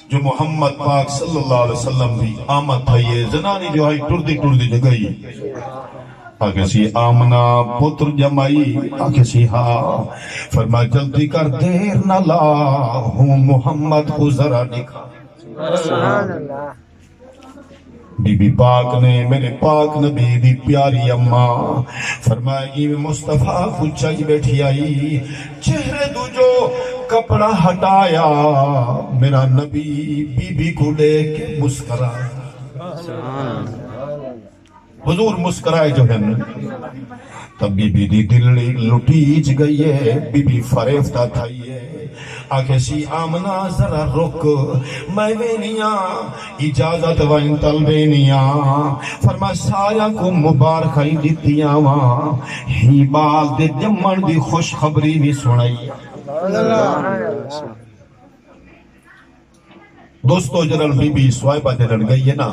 جو محمد پاک صلی اللہ علیہ وسلم بھی آمد تھا یہ زنانی جو ہے ٹردی ٹردی جگئی آگے سی آمنا پتر جمائی آگے سی ہاں فرمایا جلدی کر دیر نہ لا ہوں محمد کو ذرا دکھا سبحان اللہ بی بی پاک نے میرے پاک نبی دی پیاری اماں فرمایا یہ مصطفیٰ کو چاہی بیٹھی آئی چہرے دو جو کپڑا ہٹایا میرا نبی بی بی کو لے کے مسکرایا حضور مسکرائے جو ہے تب بی بی دی دل لٹیج گئی ہے بی بی فریفتہ تھائی ہے آکھے سی آمنا ذرا رک میں وینیاں اجازت وائن تل وینیاں فرما سارا کو مبارکائی دیتیاں وہاں ہی بال دے جمن دی خوش خبری بھی سنائی دوستو جنرل بی بی سوائبہ جنرل گئی ہے نا